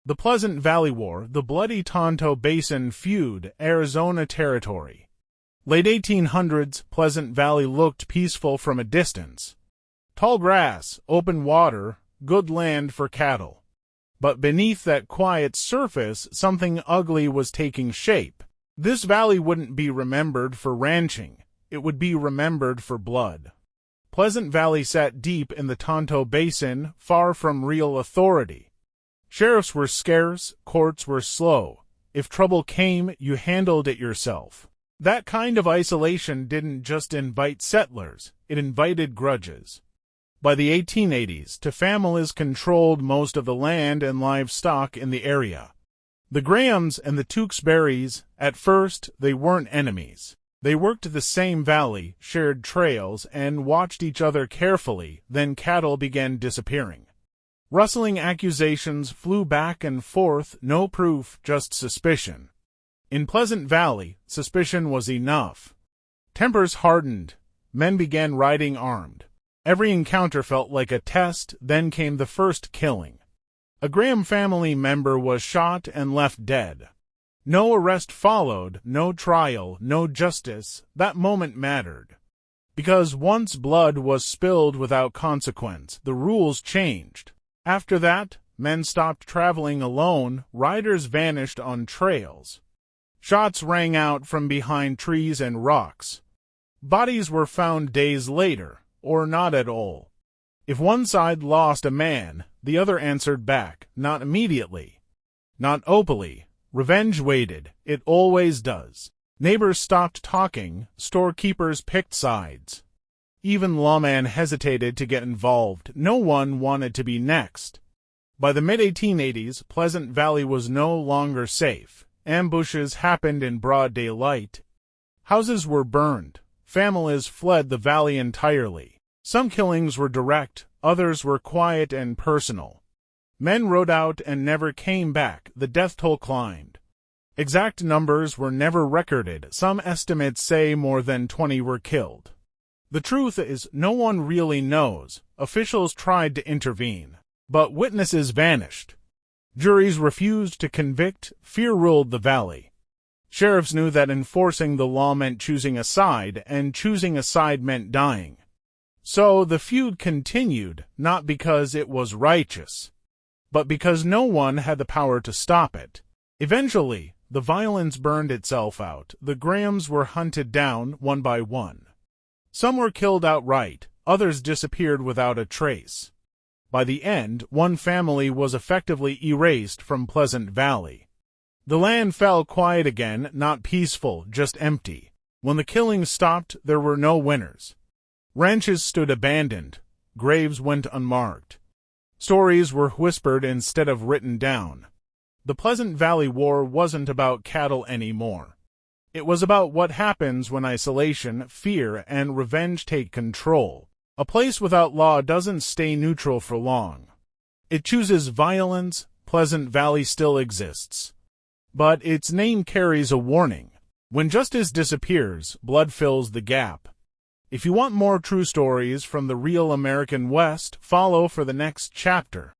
The Pleasant Valley War, the Bloody Tonto Basin Feud, Arizona Territory. Late 1800s, Pleasant Valley looked peaceful from a distance. Tall grass, open water, good land for cattle. But beneath that quiet surface, something ugly was taking shape. This valley wouldn't be remembered for ranching. It would be remembered for blood. Pleasant Valley sat deep in the Tonto Basin, far from real authority. Sheriffs were scarce, courts were slow. If trouble came, you handled it yourself. That kind of isolation didn't just invite settlers, it invited grudges. By the 1880s, two families controlled most of the land and livestock in the area. The Grahams and the Tewksburys, at first, they weren't enemies. They worked the same valley, shared trails, and watched each other carefully. Then cattle began disappearing. Rustling accusations flew back and forth, no proof, just suspicion. In Pleasant Valley, suspicion was enough. Tempers hardened. Men began riding armed. Every encounter felt like a test, then came the first killing. A Graham family member was shot and left dead. No arrest followed, no trial, no justice. That moment mattered. Because once blood was spilled without consequence, the rules changed. After that, men stopped traveling alone, riders vanished on trails. Shots rang out from behind trees and rocks. Bodies were found days later, or not at all. If one side lost a man, the other answered back, not immediately, not openly. Revenge waited. It always does. Neighbors stopped talking. Storekeepers picked sides. Even lawmen hesitated to get involved. No one wanted to be next. By the mid-1880s, Pleasant Valley was no longer safe. Ambushes happened in broad daylight. Houses were burned. Families fled the valley entirely. Some killings were direct, others were quiet and personal. Men rode out and never came back. The death toll climbed. Exact numbers were never recorded. Some estimates say more than 20 were killed. The truth is, no one really knows. Officials tried to intervene, but witnesses vanished. Juries refused to convict. Fear ruled the valley. Sheriffs knew that enforcing the law meant choosing a side, and choosing a side meant dying. So the feud continued, not because it was righteous, but because no one had the power to stop it. Eventually, the violence burned itself out. The Grahams were hunted down, one by one. Some were killed outright, others disappeared without a trace. By the end, one family was effectively erased from Pleasant Valley. The land fell quiet again, not peaceful, just empty. When the killing stopped, there were no winners. Ranches stood abandoned. Graves went unmarked. Stories were whispered instead of written down. The Pleasant Valley War wasn't about cattle anymore. It was about what happens when isolation, fear, and revenge take control. A place without law doesn't stay neutral for long. It chooses violence. Pleasant Valley still exists. But its name carries a warning. When justice disappears, blood fills the gap. If you want more true stories from the real American West, follow for the next chapter.